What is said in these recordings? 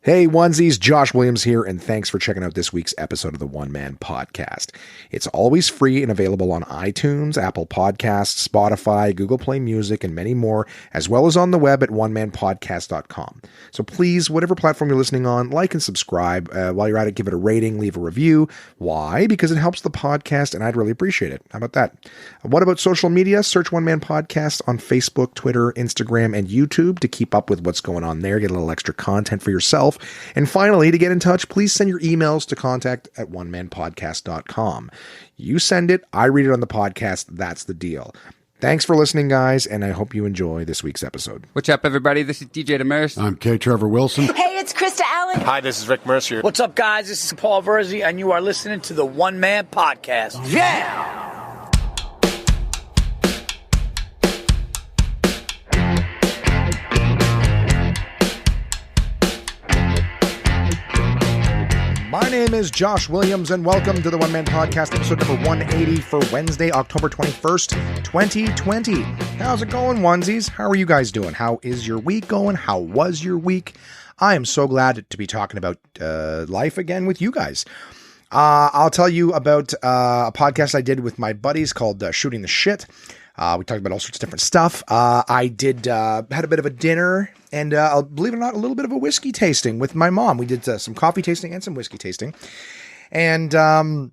Hey onesies, Josh Williams here, and thanks for checking out this week's episode of the One Man Podcast. It's always free and available on iTunes, Apple Podcasts, Spotify, Google Play Music, and many more, as well as on the web at onemanpodcast.com. So please, whatever platform you're listening on, like and subscribe. While you're at it, give it a rating, leave a review. Why? Because it helps the podcast, and I'd really appreciate it. How about that? What about social media? Search One Man Podcast on Facebook, Twitter, Instagram, and YouTube to keep up with what's going on there. Get a little extra content for yourself. And finally, to get in touch, please send your emails to contact@onemanpodcast.com. You send it, I read it on the podcast. That's the deal. Thanks for listening, guys, and I hope you enjoy this week's episode. What's up, everybody? This is DJ Demers. I'm K. Trevor Wilson. Hey, it's Krista Allen. Hi, this is Rick Mercier. What's up, guys? This is Paul Verzi, and you are listening to the One Man Podcast. Yeah! My name is Josh Williams, and welcome to the One Man Podcast, episode number 180 for Wednesday, October 21st, 2020. How's it going, onesies? How are you guys doing? How is your week going? How was your week? I am so glad to be talking about life again with you guys. I'll tell you about a podcast I did with my buddies called Shooting the Shit. We talked about all sorts of different stuff. I had a bit of a dinner and, believe it or not, a little bit of a whiskey tasting with my mom. We did some coffee tasting and some whiskey tasting. And I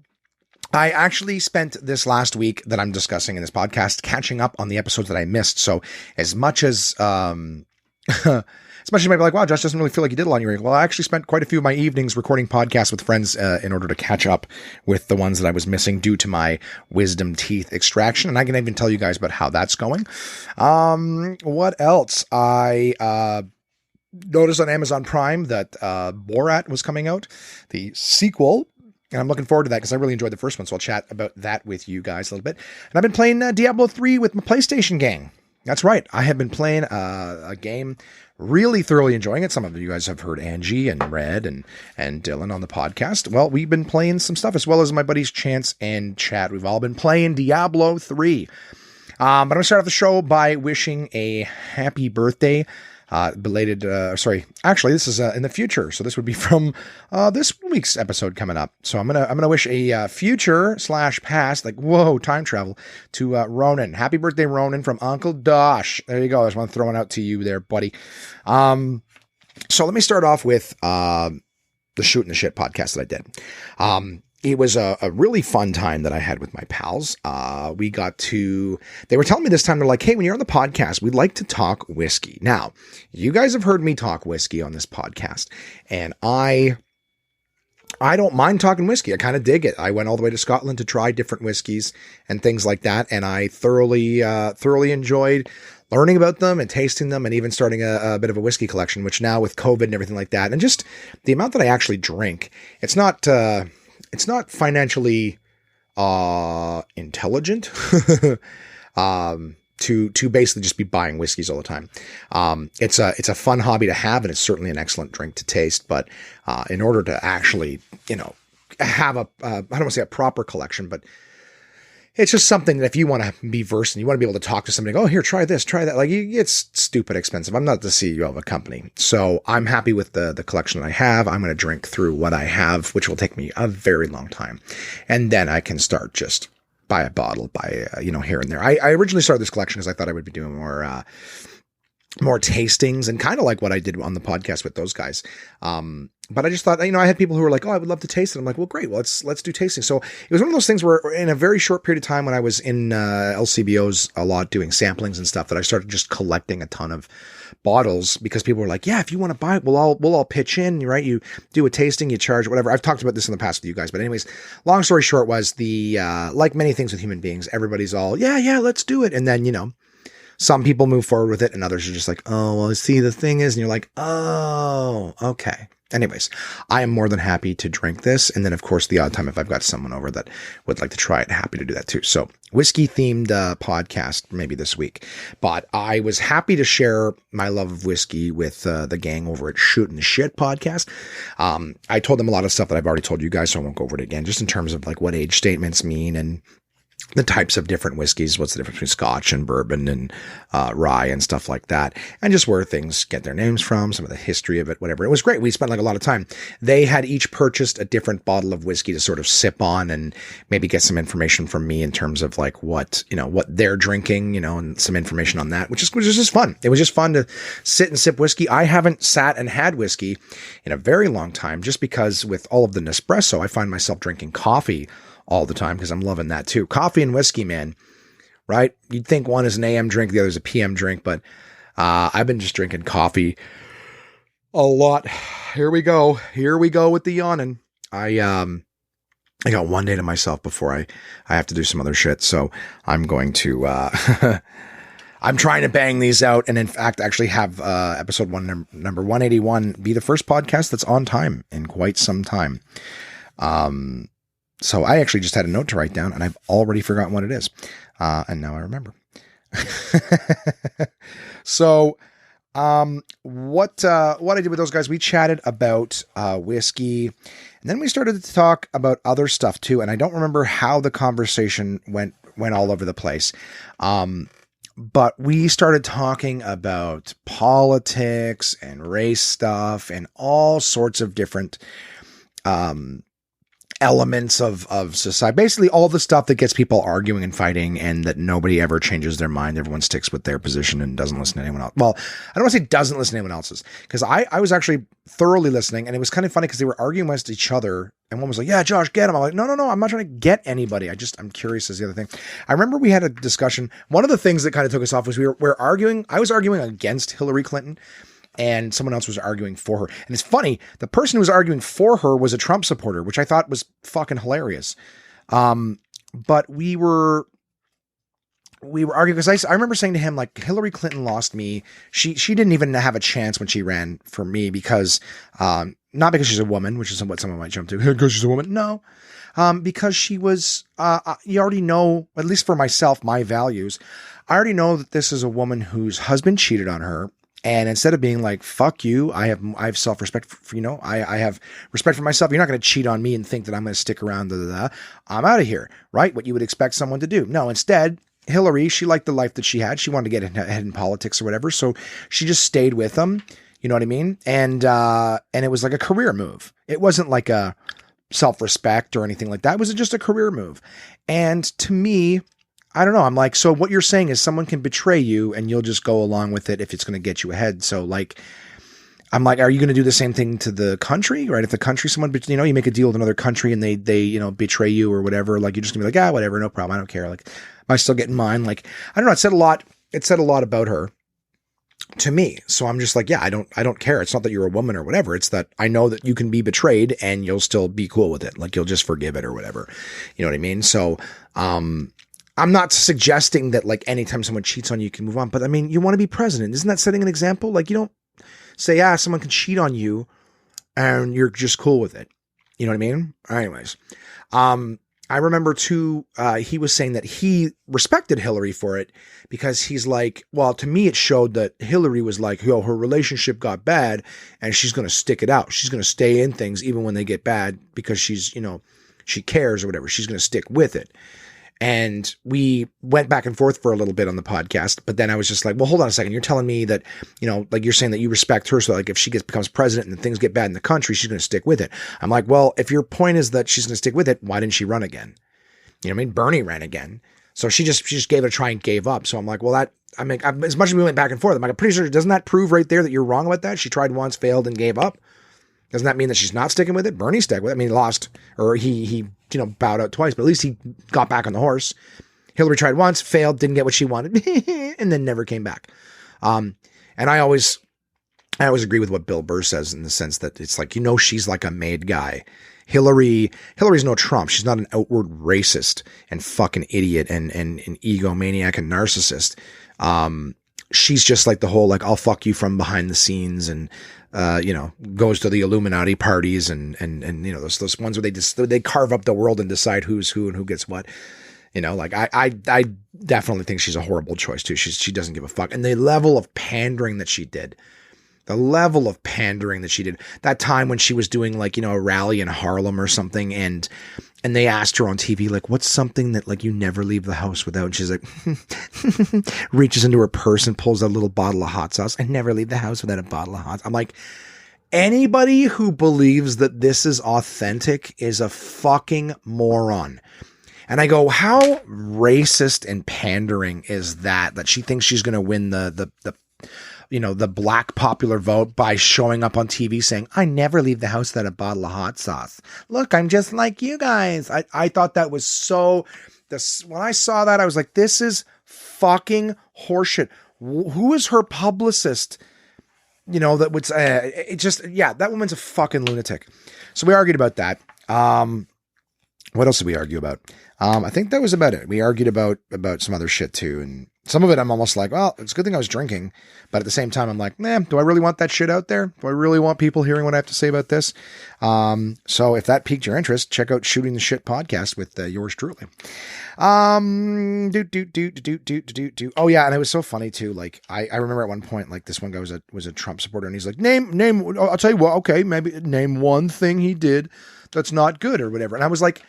actually spent this last week that I'm discussing in this podcast catching up on the episodes that I missed. So as much as as much as you might be like, wow, Josh doesn't really feel like you did a lot on your week. Well, I actually spent quite a few of my evenings recording podcasts with friends in order to catch up with the ones that I was missing due to my wisdom teeth extraction. And I can even tell you guys about how that's going. What else? I noticed on Amazon Prime that Borat was coming out, the sequel. And I'm looking forward to that because I really enjoyed the first one. So I'll chat about that with you guys a little bit. And I've been playing Diablo 3 with my PlayStation gang. That's right. I have been playing a game, really thoroughly enjoying it. Some of you guys have heard Angie and Red and Dylan on the podcast. Well, we've been playing some stuff as well as my buddies Chance and Chad. We've all been playing Diablo 3. But I'm going to start off the show by wishing a happy birthday. Actually, this is in the future. So this would be from this week's episode coming up. So I'm gonna wish a future / past, like, whoa, time travel, to Ronan. Happy birthday, Ronan, from Uncle Dosh. There you go. I just want to throw it out to you there, buddy. So let me start off with the Shooting the Shit podcast that I did. It was a really fun time that I had with my pals. They were telling me this time, they're like, hey, when you're on the podcast, we'd like to talk whiskey. Now, you guys have heard me talk whiskey on this podcast, and I don't mind talking whiskey. I kind of dig it. I went all the way to Scotland to try different whiskeys and things like that, and I thoroughly enjoyed learning about them and tasting them and even starting a bit of a whiskey collection, which now with COVID and everything like that, and just the amount that I actually drink, it's not financially intelligent to basically just be buying whiskeys all the time. It's a fun hobby to have, and it's certainly an excellent drink to taste. But in order to actually, have I don't want to say a proper collection, but it's just something that if you want to be versed and you want to be able to talk to somebody, oh, here, try this, try that. Like, it's stupid expensive. I'm not the CEO of a company. So I'm happy with the collection that I have. I'm going to drink through what I have, which will take me a very long time. And then I can start just buy a bottle, here and there. I originally started this collection because I thought I would be doing more tastings and kind of like what I did on the podcast with those guys. But I just thought, I had people who were like, oh, I would love to taste it. I'm like, well, great. Well, let's do tasting. So it was one of those things where in a very short period of time when I was in LCBOs a lot doing samplings and stuff, that I started just collecting a ton of bottles because people were like, yeah, if you want to buy it, we'll all pitch in, right? You do a tasting, you charge whatever. I've talked about this in the past with you guys, but anyways, long story short was like many things with human beings, everybody's all, yeah, let's do it. And then, some people move forward with it and others are just like, oh, well, see, the thing is, and you're like, oh, okay. Anyways, I am more than happy to drink this. And then, of course, the odd time if I've got someone over that would like to try it, happy to do that too. So whiskey-themed podcast maybe this week. But I was happy to share my love of whiskey with the gang over at Shooting the Shit podcast. I told them a lot of stuff that I've already told you guys, so I won't go over it again, just in terms of like what age statements mean and the types of different whiskeys, what's the difference between Scotch and bourbon and rye and stuff like that, and just where things get their names from, some of the history of it, whatever. It was great. We spent like a lot of time. They had each purchased a different bottle of whiskey to sort of sip on and maybe get some information from me in terms of like what they're drinking, and some information on that, which is just fun. It was just fun to sit and sip whiskey. I haven't sat and had whiskey in a very long time, just because with all of the Nespresso, I find myself drinking coffee all the time because I'm loving that too. Coffee and whiskey, man, right? You'd think one is an AM drink, the other is a PM drink, but I've been just drinking coffee a lot. Here we go with the yawning. I got one day to myself before I have to do some other shit, so I'm going to I'm trying to bang these out, and in fact actually have episode number 181 be the first podcast that's on time in quite some time. So I actually just had a note to write down, and I've already forgotten what it is. And now I remember. So, what I did with those guys, we chatted about, whiskey, and then we started to talk about other stuff too. And I don't remember how the conversation went all over the place. But we started talking about politics and race stuff and all sorts of different, elements of society, basically all the stuff that gets people arguing and fighting, and that nobody ever changes their mind. Everyone sticks with their position and doesn't listen to anyone else. Well, I don't want to say doesn't listen to anyone else's, because I was actually thoroughly listening, and it was kind of funny because they were arguing against each other, and one was like, yeah, Josh, get him. I'm like, no, I'm not trying to get anybody. I'm curious is the other thing. I remember we had a discussion. One of the things that kind of took us off was we're arguing. I was arguing against Hillary Clinton, and someone else was arguing for her. And it's funny, the person who was arguing for her was a Trump supporter, which I thought was fucking hilarious. But we were arguing because I remember saying to him, like, Hillary Clinton lost me. She didn't even have a chance when she ran for me because, not because she's a woman, which is what someone might jump to, because she's a woman. No. Because she was, you already know, at least for myself, my values, I already know that this is a woman whose husband cheated on her. And instead of being like, fuck you, I have self-respect for, I have respect for myself. You're not going to cheat on me and think that I'm going to stick around. I'm out of here. Right. What you would expect someone to do. No, instead, Hillary, she liked the life that she had. She wanted to get ahead in politics or whatever. So she just stayed with them. You know what I mean? And it was like a career move. It wasn't like a self-respect or anything like that. It was just a career move. And to me, I don't know. I'm like, so what you're saying is someone can betray you and you'll just go along with it if it's going to get you ahead. So like, I'm like, are you going to do the same thing to the country? Right? If the country, someone, you make a deal with another country and they betray you or whatever, like, you're just gonna be like, whatever, no problem. I don't care. Like, am I still getting mine? Like, I don't know. It said a lot about her to me. So I'm just like, yeah, I don't care. It's not that you're a woman or whatever. It's that I know that you can be betrayed and you'll still be cool with it. Like, you'll just forgive it or whatever. You know what I mean? So, I'm not suggesting that like anytime someone cheats on you, you can move on, but I mean, you want to be president. Isn't that setting an example? Like, you don't say, someone can cheat on you and you're just cool with it. You know what I mean? Anyways, I remember too, he was saying that he respected Hillary for it because he's like, well, to me, it showed that Hillary was like, her relationship got bad and she's going to stick it out. She's going to stay in things even when they get bad because she's, she cares or whatever. She's going to stick with it. And we went back and forth for a little bit on the podcast, but then I was just like, well, hold on a second. You're telling me that, like you're saying that you respect her. So like if she becomes president and things get bad in the country, she's going to stick with it. I'm like, well, if your point is that she's going to stick with it, why didn't she run again? You know what I mean? Bernie ran again. So she just gave it a try and gave up. So I'm like, well, as much as we went back and forth, I'm like, I'm pretty sure, doesn't that prove right there that you're wrong about that? She tried once, failed, and gave up. Doesn't that mean that she's not sticking with it? Bernie stuck with it. I mean, he lost, or he bowed out twice, but at least he got back on the horse. Hillary tried once, failed, didn't get what she wanted, and then never came back. And I always agree with what Bill Burr says in the sense that it's like, she's like a made guy. Hillary's no Trump. She's not an outward racist and fucking idiot and an egomaniac and narcissist. She's just like the whole, like, I'll fuck you from behind the scenes and, goes to the Illuminati parties and those ones where they carve up the world and decide who's who and who gets what. Like I definitely think she's a horrible choice too. She doesn't give a fuck. And the level of pandering that she did The level of pandering that she did. That time when she was doing like, a rally in Harlem or something, and they asked her on TV, like, what's something that like you never leave the house without? And she's like, reaches into her purse and pulls out a little bottle of hot sauce. I never leave the house without a bottle of hot sauce. I'm like, anybody who believes that this is authentic is a fucking moron. And I go, how racist and pandering is that she thinks she's going to win the black popular vote by showing up on TV saying, I never leave the house without a bottle of hot sauce. Look, I'm just like you guys. I thought that was when I saw that, I was like, this is fucking horseshit. Who is her publicist? That would, that woman's a fucking lunatic. So we argued about that. What else did we argue about? I think that was about it. We argued about some other shit too. And some of it I'm almost like, well, it's a good thing I was drinking. But at the same time, I'm like, man, do I really want that shit out there? Do I really want people hearing what I have to say about this? So if that piqued your interest, check out Shooting the Shit podcast with yours truly. Oh yeah. And it was so funny too. Like I remember at one point, like this one guy was a Trump supporter, and he's like, name, I'll tell you what, okay, maybe name one thing he did that's not good or whatever. And I was like,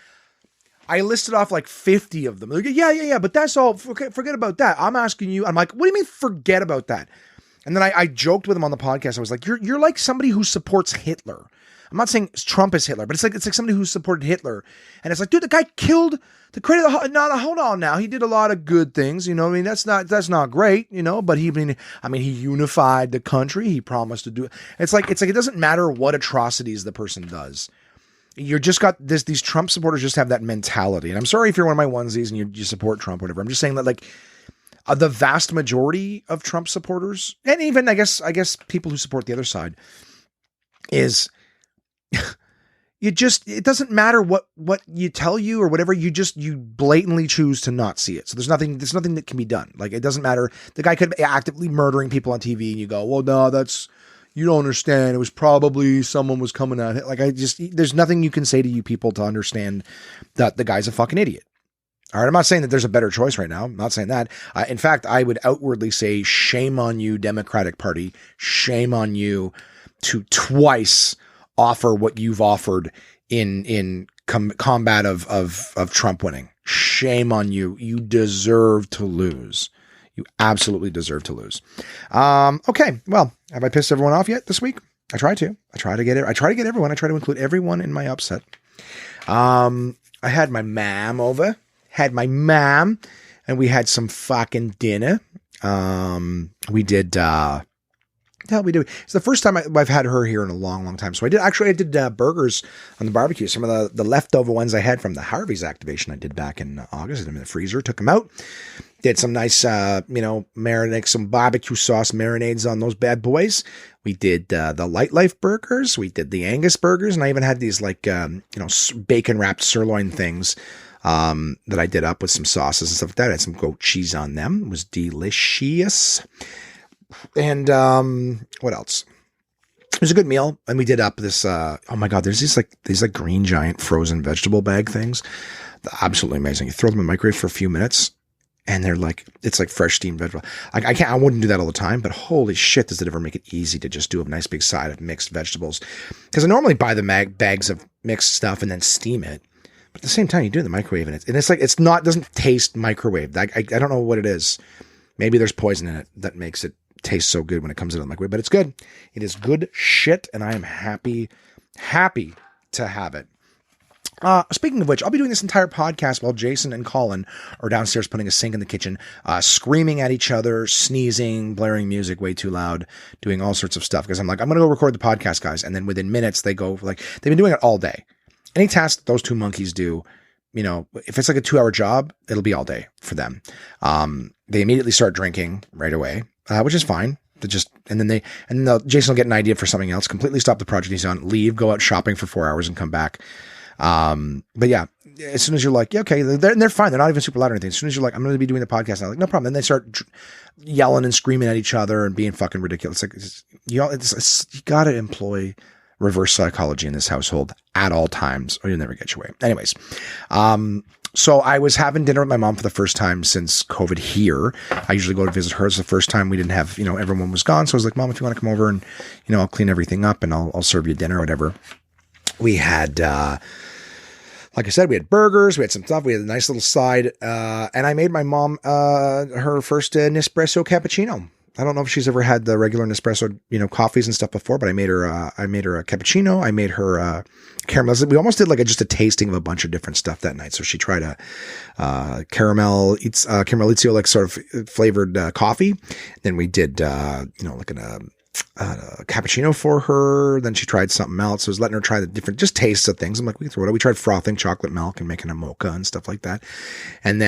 I listed off like 50 of them. Like, yeah, but that's all. Forget about that. I'm asking you. I'm like, what do you mean forget about that? And then I joked with him on the podcast. I was like, you're like somebody who supports Hitler. I'm not saying Trump is Hitler, but it's like somebody who supported Hitler. And it's like, dude, the guy killed the creator. Hold on now. He did a lot of good things. I mean, that's not great, but he unified the country. He promised to do it. It's like, it doesn't matter what atrocities the person does. You're just got these Trump supporters just have that mentality. And I'm sorry if you're one of my onesies and you support Trump or whatever. I'm just saying that like the vast majority of Trump supporters, and even I guess people who support the other side, is it doesn't matter what you tell you or whatever, you blatantly choose to not see it. So there's nothing that can be done. Like, it doesn't matter. The guy could be actively murdering people on TV and you go, well, no, you don't understand. It was probably someone was coming at it. Like, there's nothing you can say to you people to understand that the guy's a fucking idiot. All right. I'm not saying that there's a better choice right now. I'm not saying that. In fact, I would outwardly say shame on you, Democratic Party. Shame on you to twice offer what you've offered in combat of Trump winning. Shame on you. You deserve to lose. You absolutely deserve to lose. Okay. Well, have I pissed everyone off yet this week? I try to get everyone. I try to include everyone in my upset. I had my mom over, and we had some fucking dinner. We did, we do. It's the first time I've had her here in a long, long time. So I did burgers on the barbecue. Some of the leftover ones I had from the Harvey's activation I did back in August. I had them in the freezer, took them out. Did some nice, marinade, some barbecue sauce marinades on those bad boys. We did the Light Life burgers. We did the Angus burgers. And I even had these bacon wrapped sirloin things that I did up with some sauces and stuff like that. I had some goat cheese on them. It was delicious. And what else? It was a good meal. And we did up this, oh my God, there's these Green Giant frozen vegetable bag things. They're absolutely amazing. You throw them in the microwave for a few minutes, and they're like, it's like fresh steamed vegetable. I wouldn't do that all the time, but holy shit, does it ever make it easy to just do a nice big side of mixed vegetables? Because I normally buy the bags of mixed stuff and then steam it. But at the same time, you do it in the microwave, and it doesn't taste microwaved. I don't know what it is. Maybe there's poison in it that makes it taste so good when it comes out of the microwave, but it's good. It is good shit, and I am happy to have it. Speaking of which, I'll be doing this entire podcast while Jason and Colin are downstairs putting a sink in the kitchen, screaming at each other, sneezing, blaring music way too loud, doing all sorts of stuff. Because I'm like, I'm going to go record the podcast, guys. And then within minutes, they go they've been doing it all day. Any task that those two monkeys do, if it's like a 2-hour job, it'll be all day for them. They immediately start drinking right away, which is fine. Jason will get an idea for something else, completely stop the project he's on, leave, go out shopping for 4 hours and come back. But yeah, as soon as you're like, yeah, okay, they're fine. They're not even super loud or anything. As soon as you're like, I'm going to be doing the podcast now, like, no problem. Then they start yelling and screaming at each other and being fucking ridiculous. You got to employ reverse psychology in this household at all times, or you'll never get your way. Anyways, So I was having dinner with my mom for the first time since COVID here. I usually go to visit her. It's the first time we didn't have, everyone was gone. So I was like, Mom, if you want to come over and, I'll clean everything up and I'll serve you dinner or whatever. We had, like I said, we had burgers, we had some stuff, we had a nice little side. And I made my mom, her first Nespresso cappuccino. I don't know if she's ever had the regular Nespresso, coffees and stuff before, but I made her a cappuccino. I made her caramel. We almost did just a tasting of a bunch of different stuff that night. So she tried a caramelizio, sort of flavored coffee. Then we did, a cappuccino for her. Then she tried something else. So I was letting her try the different just tastes of things. I'm like, we tried frothing chocolate milk and making a mocha and stuff like that. And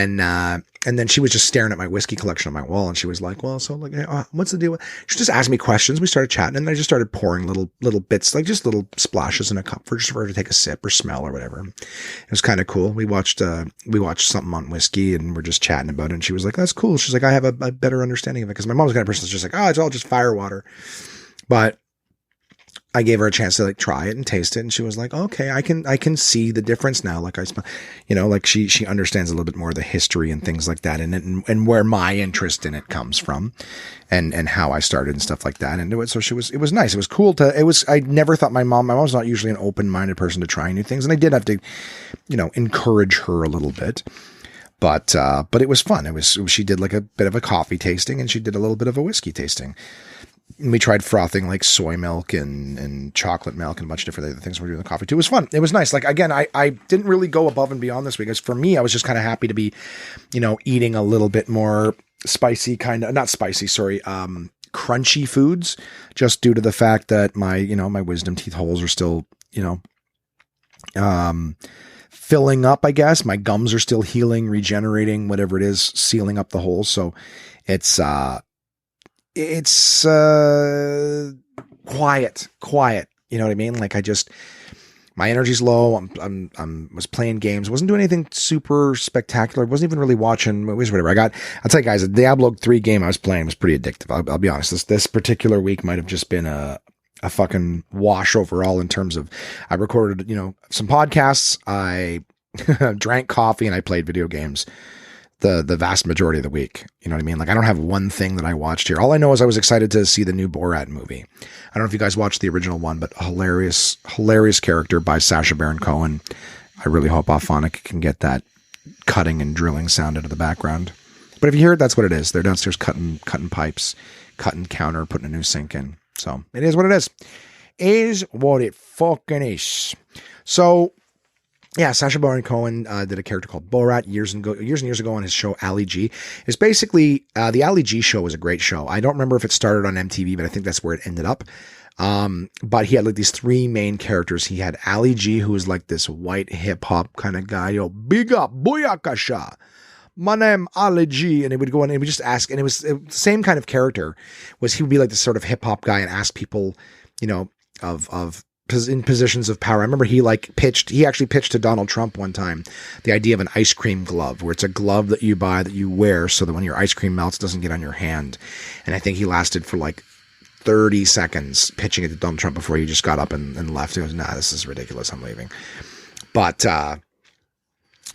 then she was just staring at my whiskey collection on my wall, and she was like, well, so what's the deal? She just asked me questions. We started chatting, and I just started pouring little bits, just little splashes in a cup for her to take a sip or smell or whatever. It was kind of cool. We watched something on whiskey, and we're just chatting about it. And she was like, that's cool. She's like, I have a better understanding of it. Cause my mom's the kind of person that's just like, oh, it's all just fire water. But I gave her a chance to try it and taste it. And she was like, okay, I can see the difference now. Like I smell, she understands a little bit more of the history and things like that and where my interest in it comes from and how I started and stuff like that. And so it was nice. It was cool I never thought my mom's not usually an open-minded person to trying new things. And I did have to, encourage her a little bit. But it was fun. She did a bit of a coffee tasting and she did a little bit of a whiskey tasting. And we tried frothing soy milk and chocolate milk and a bunch of different other things we're doing with coffee too. It was fun. It was nice. Again, I didn't really go above and beyond this week. Because for me, I was just kind of happy to be, eating a little bit more spicy crunchy foods, just due to the fact that my wisdom teeth holes are still, filling up, I guess. My gums are still healing, regenerating, whatever it is, sealing up the holes. So it's quiet. You know what I mean? My energy's low. Was playing games. Wasn't doing anything super spectacular. Wasn't even really watching movies, whatever. I'll tell you guys, the Diablo 3 game I was playing was pretty addictive. I'll be honest. This particular week might have just been a fucking wash overall in terms of, I recorded, some podcasts. I drank coffee and I played video games the vast majority of the week. You know what I mean? I don't have one thing that I watched here. All I know is I was excited to see the new Borat movie. I don't know if you guys watched the original one, but hilarious character by Sacha Baron Cohen. I really hope Auphonic can get that cutting and drilling sound into the background. But if you hear it, that's what it is. They're downstairs cutting pipes, cutting counter, putting a new sink in. So it is what it is. Is what it fucking is. So yeah, Sacha Baron Cohen did a character called Borat years and years ago on his show Ali G. It's basically the Ali G show was a great show. I don't remember if it started on MTV, but I think that's where it ended up. But he had these three main characters. He had Ali G, who was this white hip hop kind of guy. Yo, big up, booyakasha. My name Ali G, and he would go in and he would just ask, and it was the same kind of character. He would be this sort of hip hop guy and ask people, in positions of power. I remember he actually pitched to Donald Trump one time the idea of an ice cream glove, where it's a glove that you buy that you wear so that when your ice cream melts, it doesn't get on your hand. And I think he lasted for 30 seconds pitching it to Donald Trump before he just got up and left. He goes, nah, this is ridiculous. I'm leaving. But,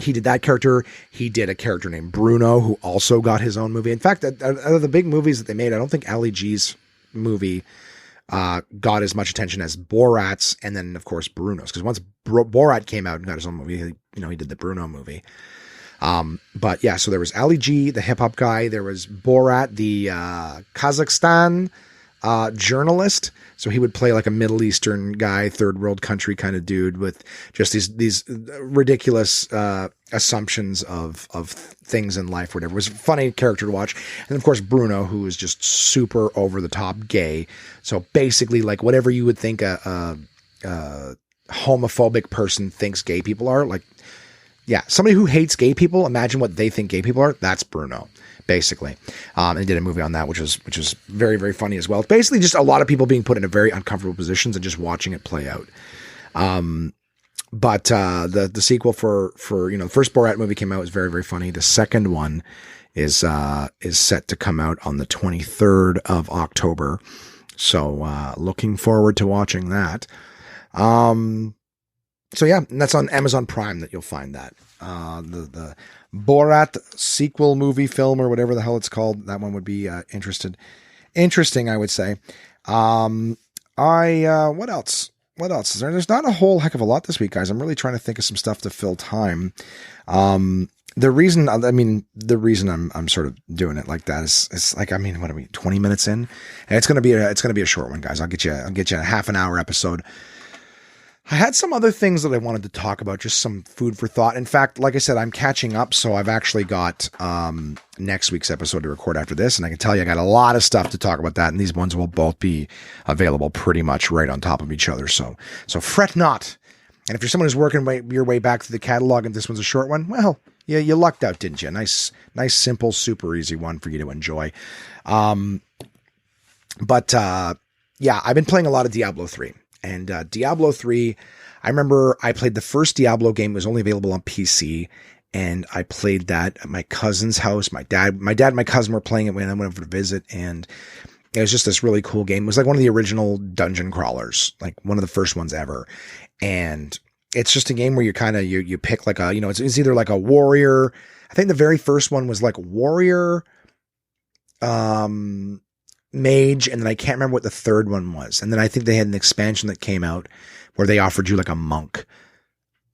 he did that character. He did a character named Bruno, who also got his own movie. In fact, out of the big movies that they made, I don't think Ali G's movie got as much attention as Borat's, and then of course Bruno's, because once Borat came out and got his own movie, he did the Bruno movie. But yeah, so there was Ali G, the hip hop guy. There was Borat, the Kazakhstan journalist. So he would play a Middle Eastern guy, third world country kind of dude with just these ridiculous assumptions of things in life, whatever. It was a funny character to watch. And of course, Bruno, who is just super over the top gay. So basically, whatever you would think a homophobic person thinks gay people are, yeah, somebody who hates gay people, imagine what they think gay people are. That's Bruno, basically. And he did a movie on that, which was very, very funny as well. Basically, just a lot of people being put in a very uncomfortable positions and just watching it play out. But the sequel for the first Borat movie came out, was very, very funny. The second one is set to come out on the 23rd of October. So looking forward to watching that. So yeah, and that's on Amazon Prime that you'll find that. The Borat sequel movie film or whatever the hell it's called. That one would be interesting, I would say. What else? What else is there? There's not a whole heck of a lot this week, guys. I'm really trying to think of some stuff to fill time. The reason I'm sort of doing it like that is like, I mean, what are we, 20 minutes in? And it's going to be a short one, guys. I'll get you a half an hour episode. I had some other things that I wanted to talk about, just some food for thought. In fact, like I said, I'm catching up, so I've actually got next week's episode to record after this, and I can tell you I got a lot of stuff to talk about that, and these ones will both be available pretty much right on top of each other, so fret not. And if you're someone who's working your way back through the catalog and this one's a short one, well, yeah, you lucked out, didn't you? Nice, simple, super easy one for you to enjoy. Yeah, I've been playing a lot of Diablo 3. And Diablo 3, I remember I played the first Diablo game. It was only available on PC, and I played that at my cousin's house. My dad and my cousin were playing it when I went over to visit, and it was just this really cool game. It was like one of the original dungeon crawlers, like one of the first ones ever. And it's just a game where you kind of, you pick like a, it's either like a warrior. I think the very first one was like warrior, mage, and then I can't remember what the third one was. And then I think they had an expansion that came out where they offered you like a monk.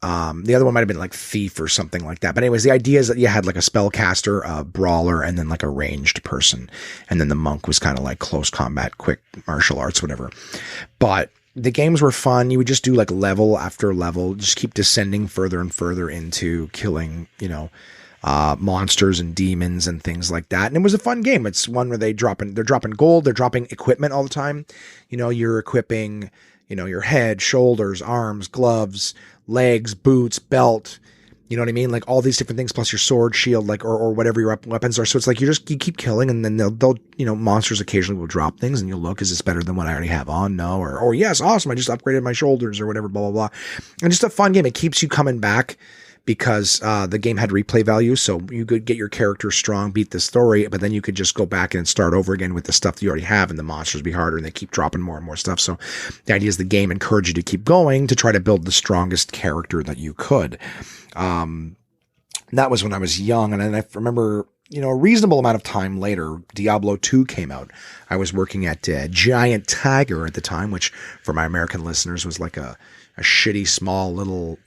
The other one might have been like thief or something like that. But anyways, the idea is that you had like a spellcaster, a brawler, and then like a ranged person. And then the monk was kind of like close combat, quick martial arts, whatever. But the games were fun. You would just do like level after level, just keep descending further and further into killing, monsters and demons and things like that. And it was a fun game. It's one where they're dropping gold. They're dropping equipment all the time. You're equipping, your head, shoulders, arms, gloves, legs, boots, belt, you know what I mean? Like all these different things, plus your sword, shield, like, or whatever your weapons are. So it's like, you keep killing, and then they'll, monsters occasionally will drop things, and you'll look, is this better than what I already have on? No. Or yes, awesome, I just upgraded my shoulders or whatever, blah, blah, blah. And just a fun game. It keeps you coming back, because the game had replay value, so you could get your character strong, beat the story, but then you could just go back and start over again with the stuff that you already have, and the monsters be harder, and they keep dropping more and more stuff. So the idea is the game encouraged you to keep going to try to build the strongest character that you could. That was when I was young, and then I remember, a reasonable amount of time later, Diablo 2 came out. I was working at Giant Tiger at the time, which for my American listeners was like a shitty, small little,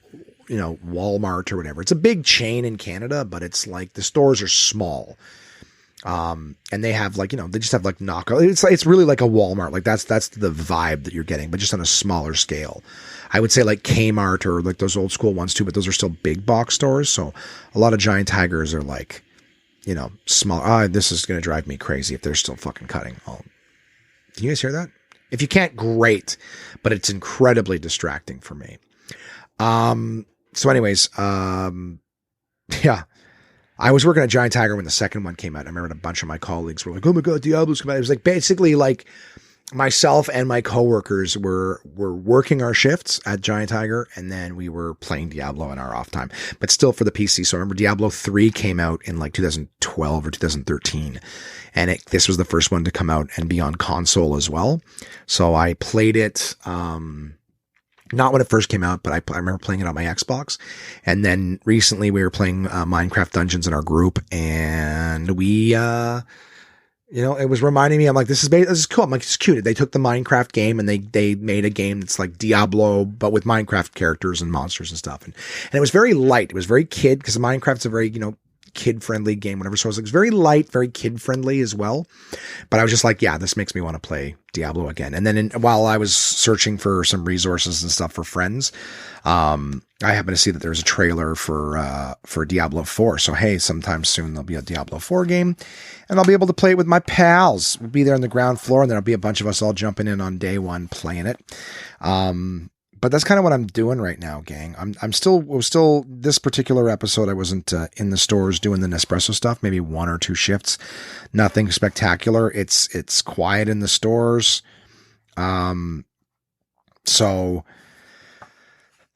Walmart or whatever. It's a big chain in Canada, but it's like the stores are small. And they have like, they just have like knockout. It's really like a Walmart. Like that's the vibe that you're getting, but just on a smaller scale. I would say like Kmart or like those old school ones too, but those are still big box stores. So a lot of Giant Tigers are like, small. This is going to drive me crazy if they're still fucking cutting. Oh, can you guys hear that? If you can't, great, but it's incredibly distracting for me. So anyways, yeah, I was working at Giant Tiger when the second one came out. I remember a bunch of my colleagues were like, oh my God, Diablo's come out. It was like basically like myself and my coworkers were working our shifts at Giant Tiger, and then we were playing Diablo in our off time, but still for the PC. So I remember Diablo 3 came out in like 2012 or 2013, and this was the first one to come out and be on console as well. So I played it, not when it first came out, but I remember playing it on my Xbox. And then recently we were playing Minecraft Dungeons in our group, and we, it was reminding me, I'm like, this is cool. I'm like, it's cute. They took the Minecraft game and they made a game that's like Diablo, but with Minecraft characters and monsters and stuff. And it was very light. It was very kid, because Minecraft's a very, kid-friendly game, whatever. So it was very light, very kid-friendly as well. But I was just like, yeah, this makes me want to play Diablo again. And then while I was searching for some resources and stuff for friends, I happened to see that there's a trailer for Diablo 4. So hey, sometime soon there'll be a Diablo 4 game, and I'll be able to play it with my pals. We'll be there on the ground floor, and there'll be a bunch of us all jumping in on day one playing it. But that's kind of what I'm doing right now, gang. I'm still this particular episode, I wasn't in the stores doing the Nespresso stuff, maybe 1 or 2 shifts. Nothing spectacular. It's quiet in the stores. So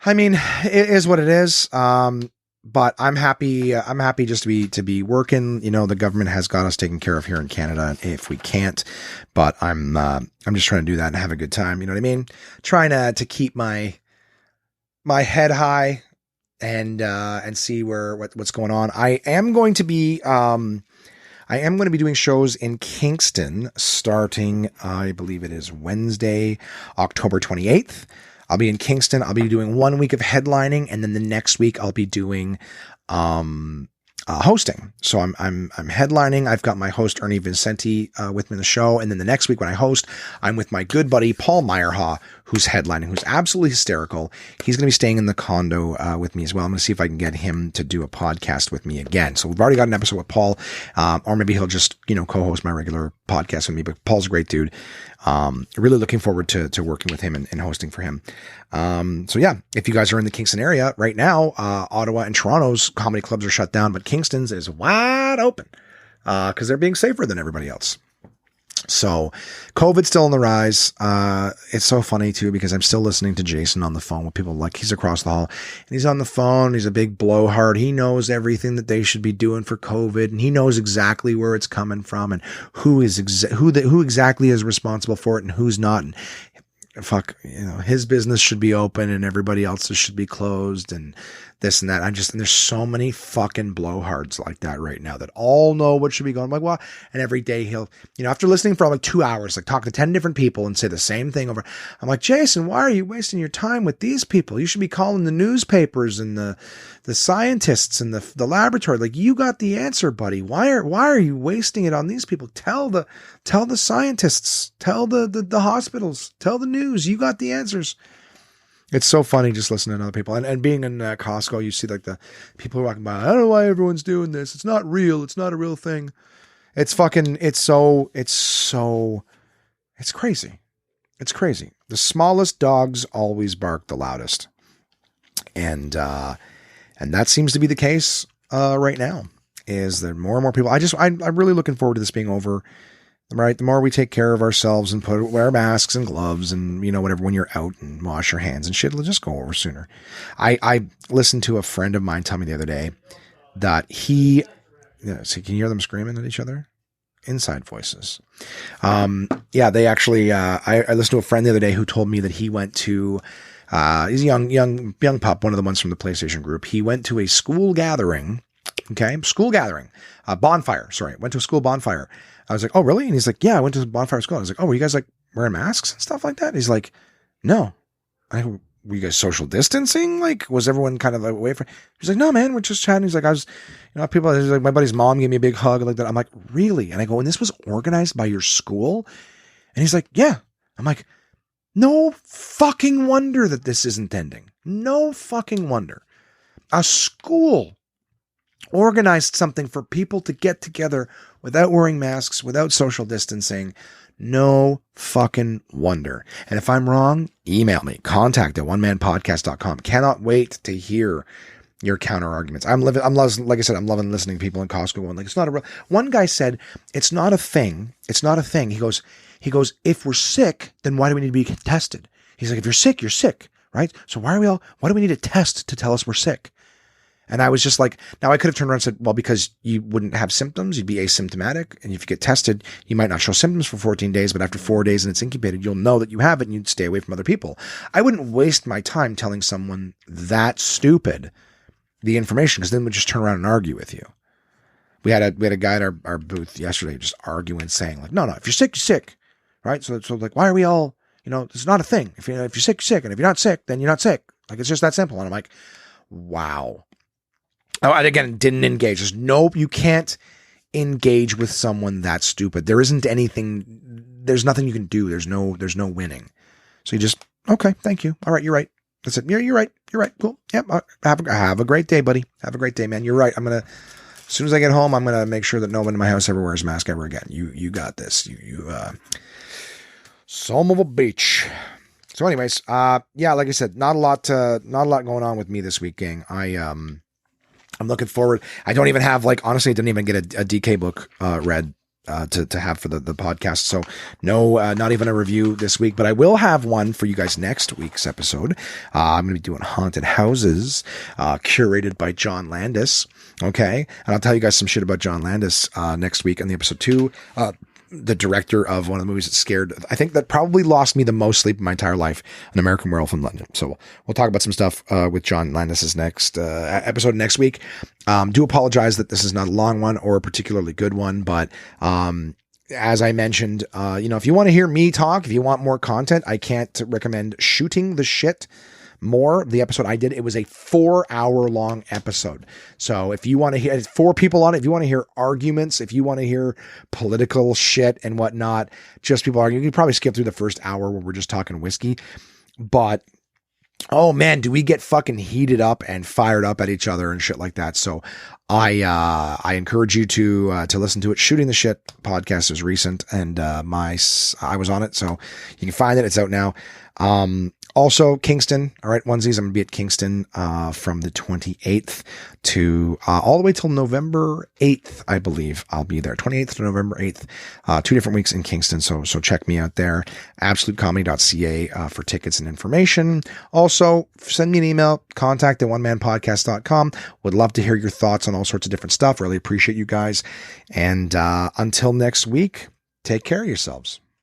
I mean, it is what it is. But I'm happy just to be working. The government has got us taken care of here in Canada if we can't, but I'm just trying to do that and have a good time. You know what I mean? Trying to keep my my head high and see what's going on. I am going to be doing shows in Kingston starting, I believe it is Wednesday, October 28th. I'll be in Kingston. I'll be doing 1 week of headlining, and then the next week I'll be doing hosting. So I'm headlining. I've got my host Ernie Vincenti with me in the show, and then the next week when I host, I'm with my good buddy Paul Meyerhaw, who's headlining, who's absolutely hysterical. He's going to be staying in the condo with me as well. I'm going to see if I can get him to do a podcast with me again. So we've already got an episode with Paul, or maybe he'll just co-host my regular podcast with me. But Paul's a great dude. Really looking forward to working with him and hosting for him. So yeah, if you guys are in the Kingston area right now, Ottawa and Toronto's comedy clubs are shut down, but Kingston's is wide open, cause they're being safer than everybody else. So COVID's still on the rise. It's so funny too, because I'm still listening to Jason on the phone with people, like he's across the hall and he's on the phone. He's a big blowhard. He knows everything that they should be doing for COVID, and he knows exactly where it's coming from and who exactly is responsible for it and who's not. And fuck, his business should be open and everybody else's should be closed and this and that. And there's so many fucking blowhards like that right now that all know what should be going. I'm like, well, and every day he'll, after listening for like 2 hours, like talk to 10 different people and say the same thing over. I'm like, Jason, why are you wasting your time with these people? You should be calling the newspapers and the scientists and the laboratory. Like, you got the answer, buddy. Why are you wasting it on these people? Tell the scientists, tell the hospitals, tell the news. You got the answers. It's so funny just listening to other people and being in Costco. You see like the people who are walking by. I don't know why everyone's doing this. It's not real. It's not a real thing. It's crazy. It's crazy. The smallest dogs always bark the loudest. And that seems to be the case right now, is that more and more people, I'm really looking forward to this being over. Right. The more we take care of ourselves and wear masks and gloves and, whatever, when you're out, and wash your hands and shit, it'll just go over sooner. I listened to a friend of mine tell me the other day that so can you hear them screaming at each other? Inside voices. They actually, I listened to a friend the other day who told me that he went to, he's a young pup, one of the ones from the PlayStation group. He went to a school gathering. Okay. Bonfire. Sorry. Went to a school bonfire. I was like, oh, really? And he's like, yeah, I went to the bonfire school. I was like, oh, were you guys like wearing masks and stuff like that? He's like, no. Were you guys social distancing? Like, was everyone kind of like away from? He's like, no, man, we're just chatting. He's like, he's like, my buddy's mom gave me a big hug like that. I'm like, really? And I go, and this was organized by your school? And he's like, yeah. I'm like, no fucking wonder that this isn't ending. No fucking wonder. A school organized something for people to get together without wearing masks, without social distancing. No fucking wonder. And if I'm wrong, email me, contact@onemanpodcast.com. Cannot wait to hear your counter arguments. Like I said, I'm loving listening to people in Costco going like, it's not a real, one guy said, it's not a thing. It's not a thing. He goes, if we're sick, then why do we need to be tested? He's like, if you're sick, you're sick, right? So why do we need a test to tell us we're sick? And I was just like, now I could have turned around and said, well, because you wouldn't have symptoms, you'd be asymptomatic. And if you get tested, you might not show symptoms for 14 days, but after 4 days and it's incubated, you'll know that you have it and you'd stay away from other people. I wouldn't waste my time telling someone that stupid the information, because then we'd just turn around and argue with you. We had a guy at our booth yesterday just arguing, saying like, no, if you're sick, you're sick. Right. So like, why are we all, it's not a thing. If you're sick, you're sick. And if you're not sick, then you're not sick. Like, it's just that simple. And I'm like, wow. Oh, and again, didn't engage. You can't engage with someone that stupid. There isn't anything, there's nothing you can do. There's no winning. So you just, okay, thank you. All right, you're right. That's it. You're right. Cool. Yep. Have a great day, buddy. Have a great day, man. You're right. As soon as I get home, I'm going to make sure that no one in my house ever wears a mask ever again. You got this. You son of a bitch. So anyways, like I said, not a lot going on with me this week, gang. I'm looking forward. I don't even have, honestly, I didn't even get a DK book read to have for the podcast. So no, not even a review this week, but I will have one for you guys next week's episode. I'm going to be doing haunted houses, curated by John Landis. Okay. And I'll tell you guys some shit about John Landis next week on the episode 2. the director of one of the movies I think that probably lost me the most sleep in my entire life, An American Werewolf in London. So we'll talk about some stuff with John Landis's next episode next week. Do apologize that this is not a long one or a particularly good one, but as I mentioned, if you want to hear me talk, if you want more content, I can't recommend Shooting the Shit more. The episode I did, it was a 4-hour long episode. So if you want to hear 4 people on it, if you want to hear arguments, if you want to hear political shit and whatnot, just people arguing, you can probably skip through the first hour where we're just talking whiskey. But oh man, do we get fucking heated up and fired up at each other and shit like that. So I encourage you to listen to it. Shooting the Shit podcast is recent, and I was on it, so you can find it. It's out now. Also Kingston. All right, onesies. I'm going to be at Kingston, from the 28th to, all the way till November 8th, I believe I'll be there. 28th to November 8th, 2 different weeks in Kingston. So check me out there. absolutecomedy.ca, for tickets and information. Also send me an email, contact@onemanpodcast.com. Would love to hear your thoughts on all sorts of different stuff. Really appreciate you guys. And, until next week, take care of yourselves.